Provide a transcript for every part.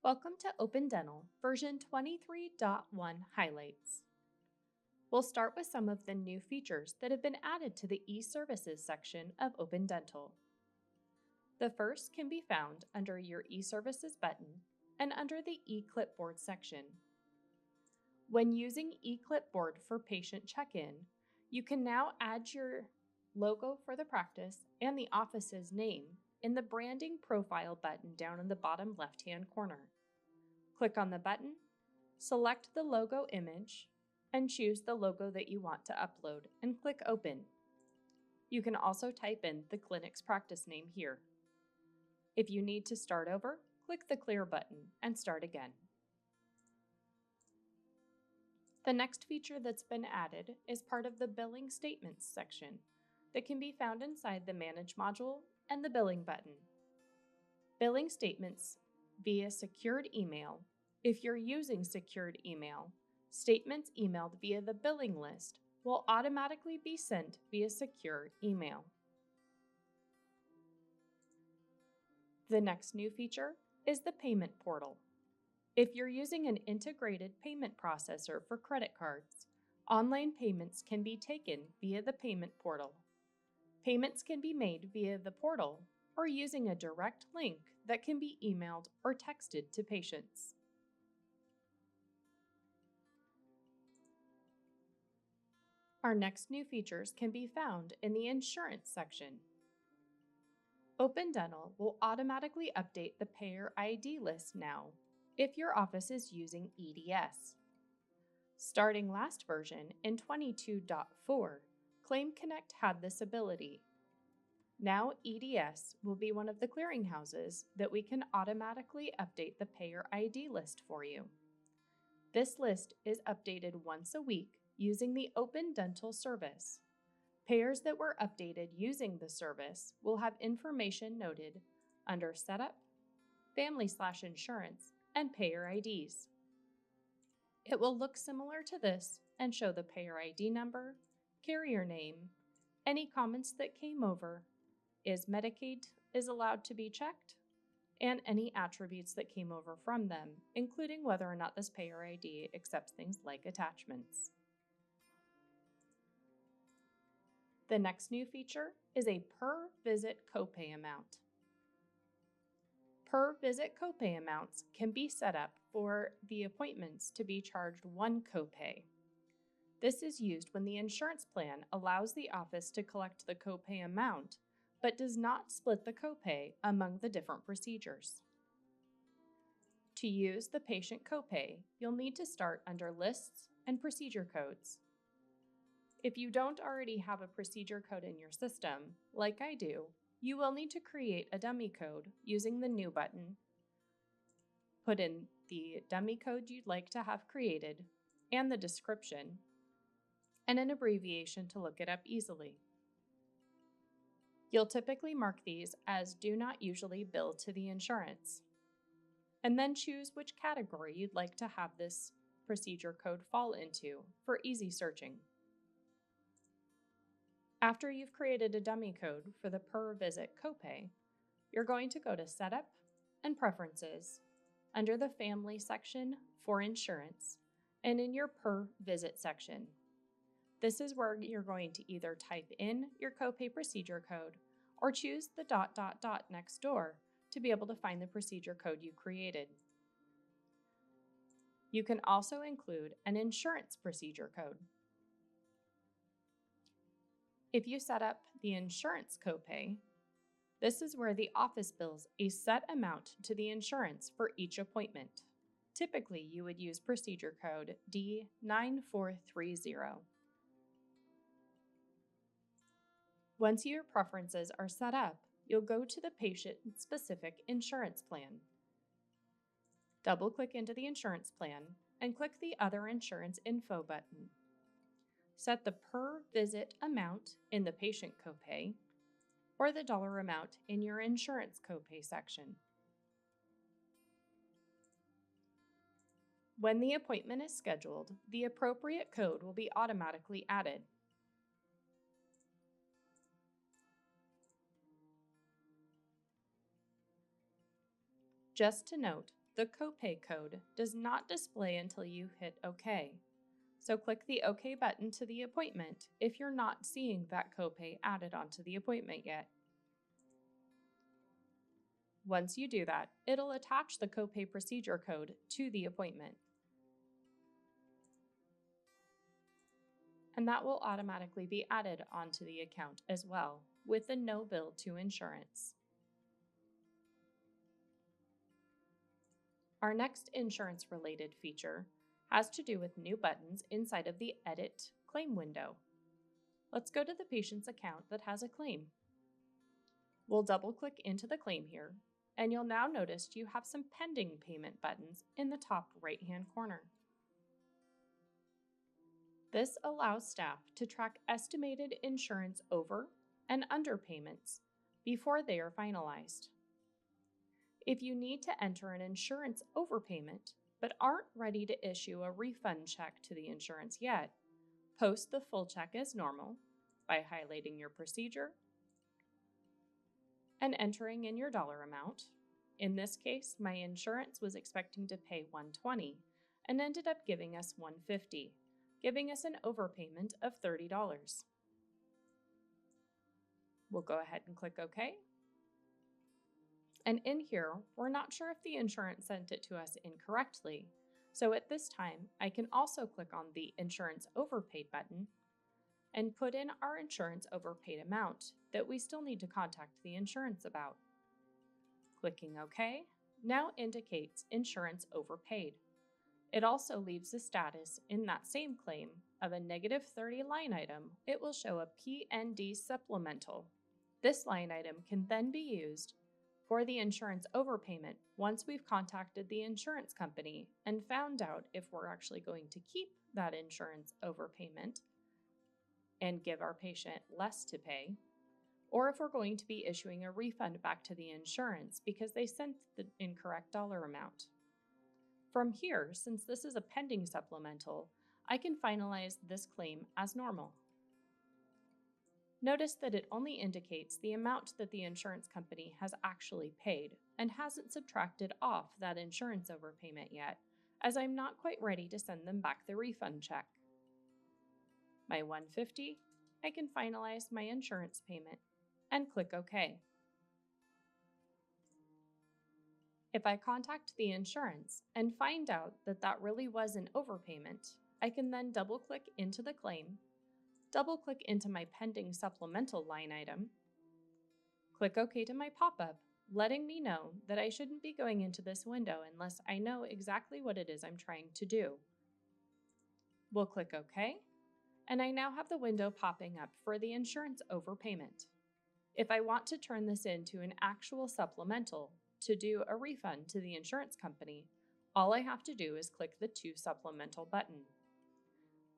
Welcome to Open Dental version 23.1 highlights. We'll start with some of the new features that have been added to the e-services section of Open Dental. The first can be found under your e-services button and under the eClipboard section. When using eClipboard for patient check-in, you can now add your logo for the practice and the office's name in the branding profile button down in the bottom left-hand corner. Click on the button, select the logo image, and choose the logo that you want to upload and click Open. You can also type in the clinic's practice name here. If you need to start over, click the Clear button and start again. The next feature that's been added is part of the Billing Statements section that can be found inside the Manage module and the Billing button. Billing statements via secured email. If you're using secured email, statements emailed via the billing list will automatically be sent via secure email. The next new feature is the Payment Portal. If you're using an integrated payment processor for credit cards, online payments can be taken via the Payment Portal. Payments can be made via the portal or using a direct link that can be emailed or texted to patients. Our next new features can be found in the Insurance section. Open Dental will automatically update the payer ID list now if your office is using EDS. Starting last version in 22.4, PayConnect had this ability. Now EDS will be one of the clearinghouses that we can automatically update the payer ID list for you. This list is updated once a week using the Open Dental service. Payers that were updated using the service will have information noted under Setup, Family/Insurance, and Payer IDs. It will look similar to this and show the payer ID number, carrier name, any comments that came over, is Medicaid is allowed to be checked, and any attributes that came over from them, including whether or not this payer ID accepts things like attachments. The next new feature is a per-visit copay amount. Per-visit copay amounts can be set up for the appointments to be charged one copay. This is used when the insurance plan allows the office to collect the copay amount, but does not split the copay among the different procedures. To use the patient copay, you'll need to start under Lists and Procedure Codes. If you don't already have a procedure code in your system, like I do, you will need to create a dummy code using the New button. Put in the dummy code you'd like to have created and the description, and an abbreviation to look it up easily. You'll typically mark these as do not usually bill to the insurance, and then choose which category you'd like to have this procedure code fall into for easy searching. After you've created a dummy code for the per-visit copay, you're going to go to Setup and Preferences under the Family section for Insurance and in your per-visit section. This is where you're going to either type in your copay procedure code or choose the ... next door to be able to find the procedure code you created. You can also include an insurance procedure code. If you set up the insurance copay, this is where the office bills a set amount to the insurance for each appointment. Typically, you would use procedure code D9430. Once your preferences are set up, you'll go to the patient-specific insurance plan. Double-click into the insurance plan and click the Other Insurance Info button. Set the per-visit amount in the patient copay or the dollar amount in your insurance copay section. When the appointment is scheduled, the appropriate code will be automatically added. Just to note, The copay code does not display until you hit OK. So click the OK button to the appointment if you're not seeing that copay added onto the appointment yet. Once you do that, it'll attach the copay procedure code to the appointment. And that will automatically be added onto the account as well, with the no bill to insurance. Our next insurance-related feature has to do with new buttons inside of the Edit Claim window. Let's go to the patient's account that has a claim. We'll double-click into the claim here, and you'll now notice you have some pending payment buttons in the top right-hand corner. This allows staff to track estimated insurance over and underpayments before they are finalized. If you need to enter an insurance overpayment but aren't ready to issue a refund check to the insurance yet, post the full check as normal by highlighting your procedure and entering in your dollar amount. In this case, my insurance was expecting to pay $120 and ended up giving us $150, giving us an overpayment of $30. We'll go ahead and click OK. And in here, we're not sure if the insurance sent it to us incorrectly. So at this time, I can also click on the Insurance Overpaid button and put in our insurance overpaid amount that we still need to contact the insurance about. Clicking OK now indicates insurance overpaid. It also leaves a status in that same claim of a -30 line item. It will show a PND supplemental. This line item can then be used for the insurance overpayment once we've contacted the insurance company and found out if we're actually going to keep that insurance overpayment and give our patient less to pay, or if we're going to be issuing a refund back to the insurance because they sent the incorrect dollar amount. From here, since this is a pending supplemental, I can finalize this claim as normal. Notice that it only indicates the amount that the insurance company has actually paid and hasn't subtracted off that insurance overpayment yet, as I'm not quite ready to send them back the refund check. My $150, I can finalize my insurance payment and click OK. If I contact the insurance and find out that that really was an overpayment, I can then double-click into the claim, double-click into my pending supplemental line item, click OK to my pop-up, letting me know that I shouldn't be going into this window unless I know exactly what it is I'm trying to do. We'll click OK, and I now have the window popping up for the insurance overpayment. If I want to turn this into an actual supplemental to do a refund to the insurance company, all I have to do is click the To Supplemental button.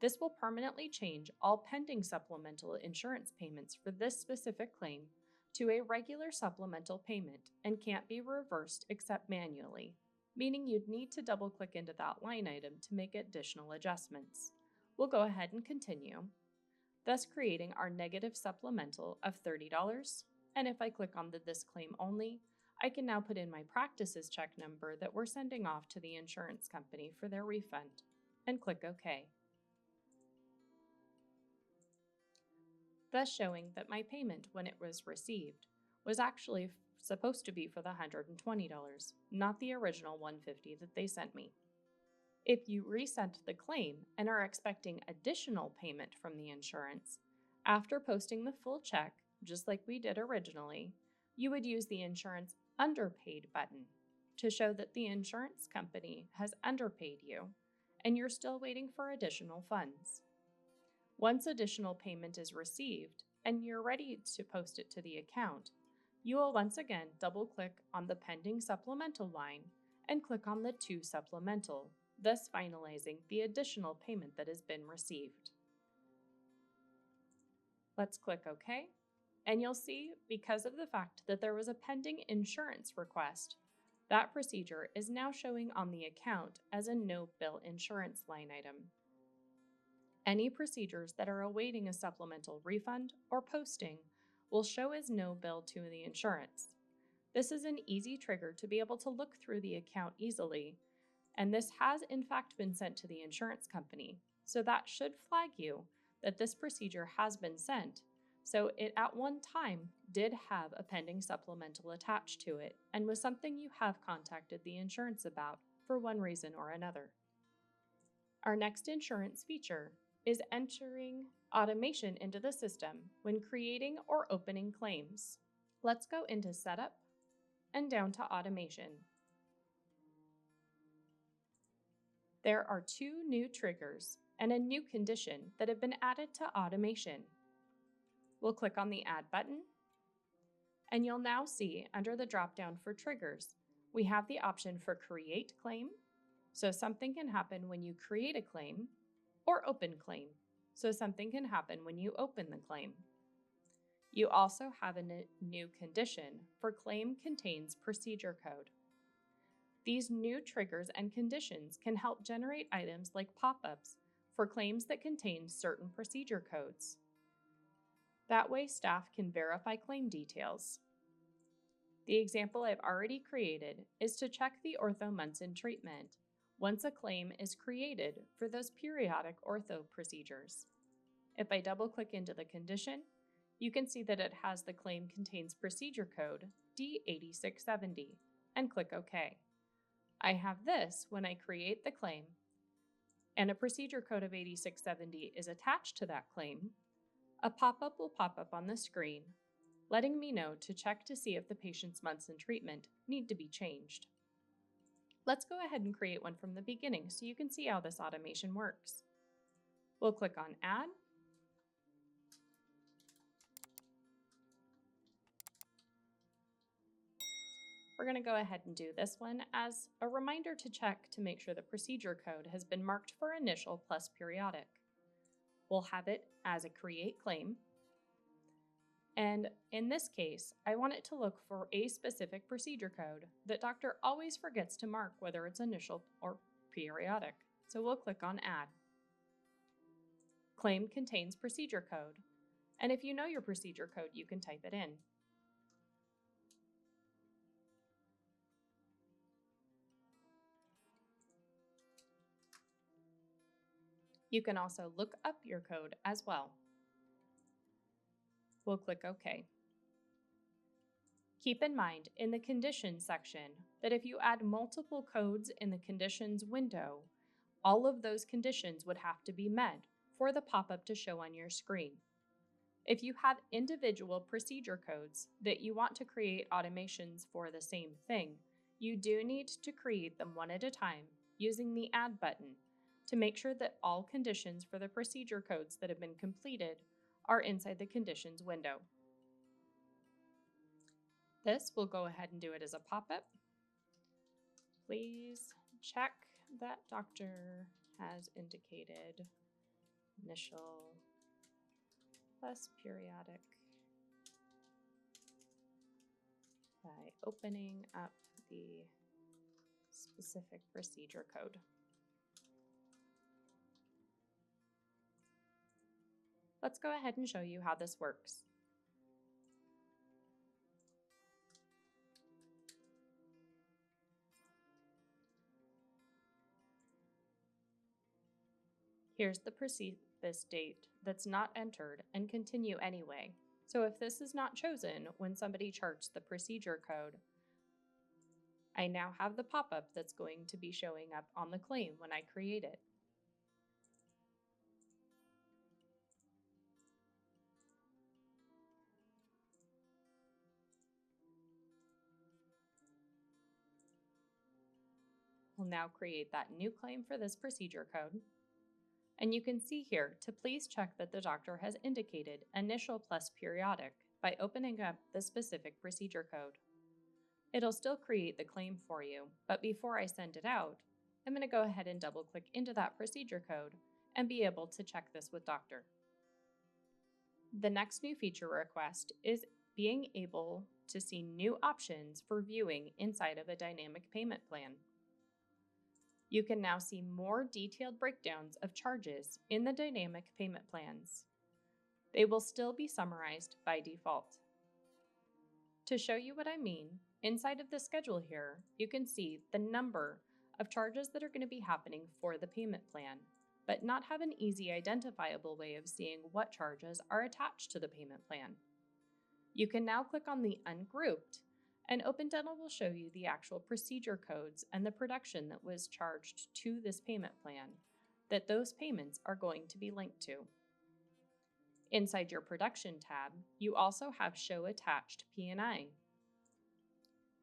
This will permanently change all pending supplemental insurance payments for this specific claim to a regular supplemental payment and can't be reversed except manually, meaning you'd need to double-click into that line item to make additional adjustments. We'll go ahead and continue, thus creating our negative supplemental of $30. And if I click on the This Claim Only, I can now put in my practices check number that we're sending off to the insurance company for their refund and click OK. Thus showing that my payment when it was received was actually supposed to be for the $120, not the original $150 that they sent me. If you resent the claim and are expecting additional payment from the insurance, after posting the full check, just like we did originally, you would use the Insurance Underpaid button to show that the insurance company has underpaid you and you're still waiting for additional funds. Once additional payment is received and you're ready to post it to the account, you will once again double-click on the pending supplemental line and click on the To Supplemental, thus finalizing the additional payment that has been received. Let's click OK, and you'll see, because of the fact that there was a pending insurance request, that procedure is now showing on the account as a no bill insurance line item. Any procedures that are awaiting a supplemental refund or posting will show as no bill to the insurance. This is an easy trigger to be able to look through the account easily, and this has in fact been sent to the insurance company, so that should flag you that this procedure has been sent, so it at one time did have a pending supplemental attached to it and was something you have contacted the insurance about for one reason or another. Our next insurance feature is entering automation into the system when creating or opening claims. Let's go into Setup and down to Automation. There are 2 new triggers and a new condition that have been added to automation. We'll click on the Add button, and you'll now see under the drop-down for triggers, we have the option for Create Claim, so something can happen when you create a claim, or Open Claim, so something can happen when you open the claim. You also have a new condition for Claim Contains Procedure Code. These new triggers and conditions can help generate items like pop-ups for claims that contain certain procedure codes. That way, staff can verify claim details. The example I've already created is to check the ortho months in treatment once a claim is created for those periodic ortho procedures. If I double-click into the condition, you can see that it has the claim contains procedure code D8670 and click OK. I have this when I create the claim, and a procedure code of 8670 is attached to that claim. A pop-up will pop up on the screen, letting me know to check to see if the patient's months in treatment need to be changed. Let's go ahead and create one from the beginning so you can see how this automation works. We'll click on Add, we're going to go ahead and do this one as a reminder to check to make sure the procedure code has been marked for initial plus periodic. We'll have it as a create claim. And in this case, I want it to look for a specific procedure code that doctor always forgets to mark whether it's initial or periodic. So we'll click on Add. Claim contains procedure code. And if you know your procedure code, you can type it in. You can also look up your code as well. We'll click OK. Keep in mind in the conditions section that if you add multiple codes in the conditions window, all of those conditions would have to be met for the pop-up to show on your screen. If you have individual procedure codes that you want to create automations for the same thing, you do need to create them one at a time using the Add button to make sure that all conditions for the procedure codes that have been completed are inside the conditions window. This will go ahead and do it as a pop-up. Please check that doctor has indicated initial plus periodic by opening up the specific procedure code. Let's go ahead and show you how this works. Here's the this date that's not entered and continue anyway. So if this is not chosen when somebody charts the procedure code, I now have the pop-up that's going to be showing up on the claim when I create it. We'll now create that new claim for this procedure code. And you can see here to please check that the doctor has indicated initial plus periodic by opening up the specific procedure code. It'll still create the claim for you, but before I send it out, I'm going to go ahead and double click into that procedure code and be able to check this with doctor. The next new feature request is being able to see new options for viewing inside of a dynamic payment plan. You can now see more detailed breakdowns of charges in the dynamic payment plans. They will still be summarized by default. To show you what I mean, Inside of the schedule here, you can see the number of charges that are going to be happening for the payment plan, but not have an easy identifiable way of seeing what charges are attached to the payment plan. You can now click on the Ungrouped, and Open Dental will show you the actual procedure codes and the production that was charged to this payment plan that those payments are going to be linked to. Inside your Production tab, you also have Show Attached P&I.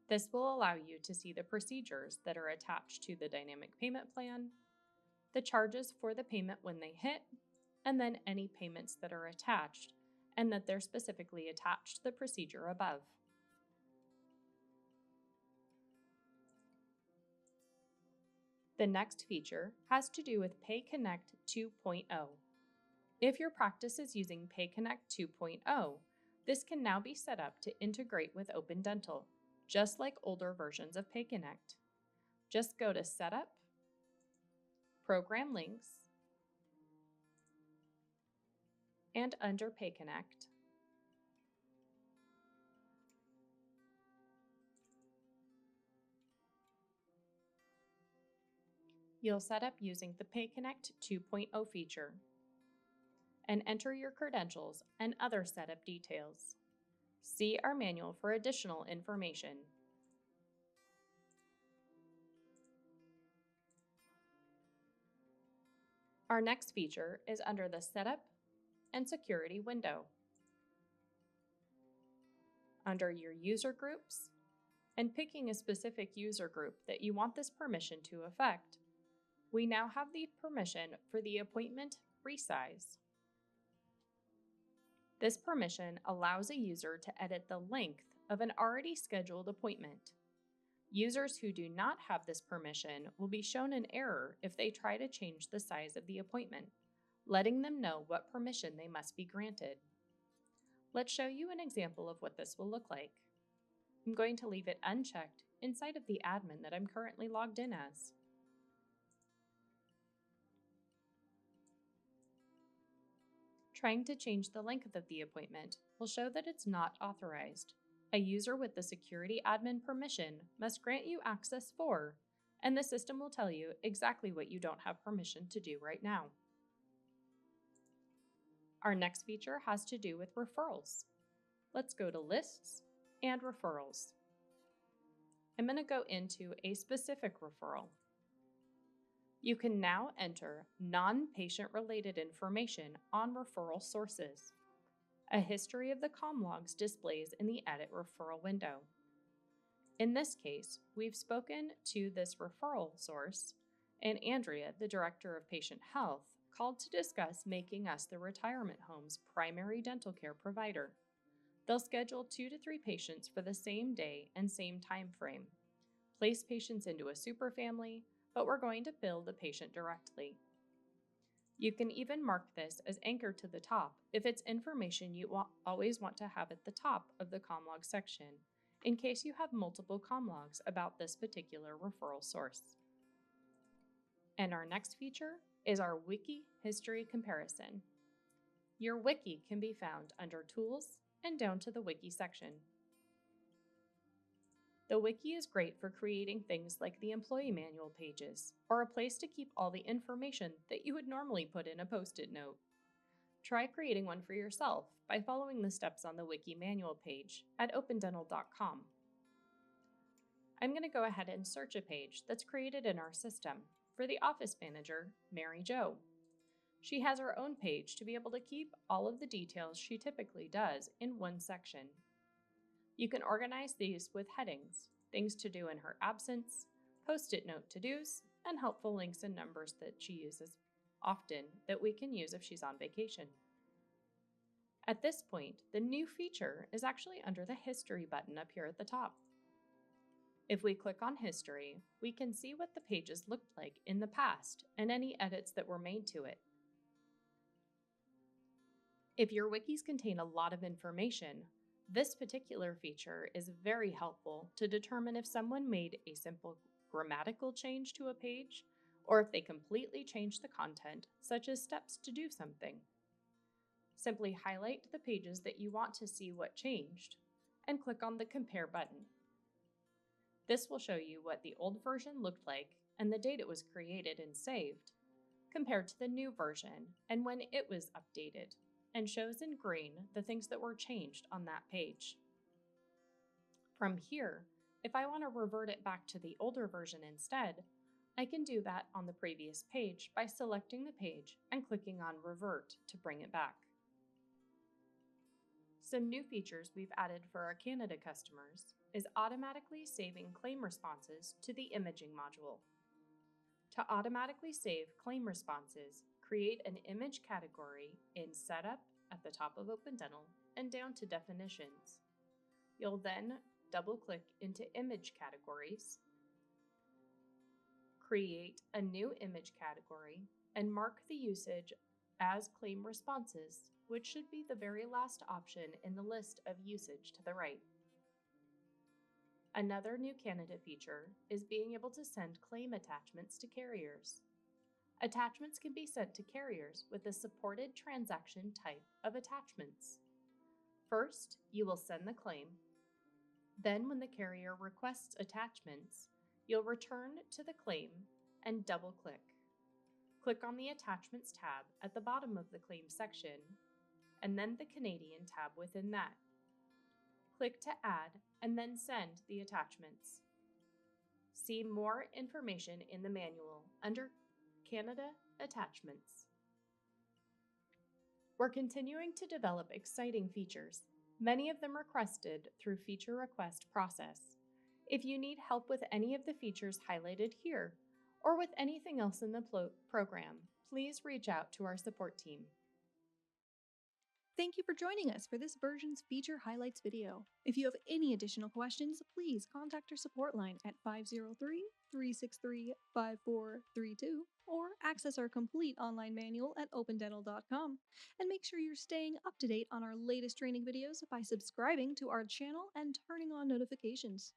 This will allow you to see the procedures that are attached to the dynamic payment plan, the charges for the payment when they hit, and then any payments that are attached and that they're specifically attached to the procedure above. The next feature has to do with PayConnect 2.0. If your practice is using PayConnect 2.0, this can now be set up to integrate with Open Dental, just like older versions of PayConnect. Just go to Setup, Program Links, and under PayConnect, you'll set up using the PayConnect 2.0 feature and enter your credentials and other setup details. See our manual for additional information. Our next feature is under the Setup and Security window. Under your user groups, and picking a specific user group that you want this permission to affect, we now have the permission for the appointment resize. This permission allows a user to edit the length of an already scheduled appointment. Users who do not have this permission will be shown an error if they try to change the size of the appointment, letting them know what permission they must be granted. Let's show you an example of what this will look like. I'm going to leave it unchecked inside of the admin that I'm currently logged in as. Trying to change the length of the appointment will show that it's not authorized. A user with the security admin permission must grant you access for, and the system will tell you exactly what you don't have permission to do right now. Our next feature has to do with referrals. Let's go to Lists and Referrals. I'm going to go into a specific referral. You can now enter non-patient related information on referral sources. A history of the comm logs displays in the Edit Referral window. In this case, we've spoken to this referral source, and Andrea, the Director of Patient Health, called to discuss making us the retirement home's primary dental care provider. They'll schedule 2 to 3 patients for the same day and same time frame, place patients into a super family, but we're going to bill the patient directly. You can even mark this as anchored to the top if it's information you always want to have at the top of the CommLog section, in case you have multiple CommLogs about this particular referral source. And our next feature is our Wiki History Comparison. Your Wiki can be found under Tools and down to the Wiki section. The Wiki is great for creating things like the employee manual pages, or a place to keep all the information that you would normally put in a Post-it note. Try creating one for yourself by following the steps on the Wiki manual page at opendental.com. I'm going to go ahead and search a page that's created in our system for the office manager, Mary Jo. She has her own page to be able to keep all of the details she typically does in one section. You can organize these with headings, things to do in her absence, Post-it note to-dos, and helpful links and numbers that she uses often that we can use if she's on vacation. At this point, the new feature is actually under the History button up here at the top. If we click on History, we can see what the pages looked like in the past and any edits that were made to it. If your wikis contain a lot of information, this particular feature is very helpful to determine if someone made a simple grammatical change to a page, or if they completely changed the content, such as steps to do something. Simply highlight the pages that you want to see what changed, and click on the Compare button. This will show you what the old version looked like and the date it was created and saved, compared to the new version and when it was updated, and shows in green the things that were changed on that page. From here, if I want to revert it back to the older version instead, I can do that on the previous page by selecting the page and clicking on Revert to bring it back. Some new features we've added for our Canada customers is automatically saving claim responses to the imaging module. To automatically save claim responses, create an image category in Setup at the top of Open Dental and down to Definitions. You'll then double-click into Image Categories, create a new image category, and mark the usage as claim responses, which should be the very last option in the list of usage to the right. Another new Canada feature is being able to send claim attachments to carriers. Attachments can be sent to carriers with a supported transaction type of attachments. First, you will send the claim. Then, when the carrier requests attachments, you'll return to the claim and double-click. Click on the Attachments tab at the bottom of the claim section, and then the Canadian tab within that. Click to add and then send the attachments. See more information in the manual under Canada Attachments. We're continuing to develop exciting features, many of them requested through feature request process. If you need help with any of the features highlighted here, or with anything else in the program, please reach out to our support team. Thank you for joining us for this version's feature highlights video. If you have any additional questions, please contact our support line at 503-363-5432 or access our complete online manual at opendental.com. And make sure you're staying up to date on our latest training videos by subscribing to our channel and turning on notifications.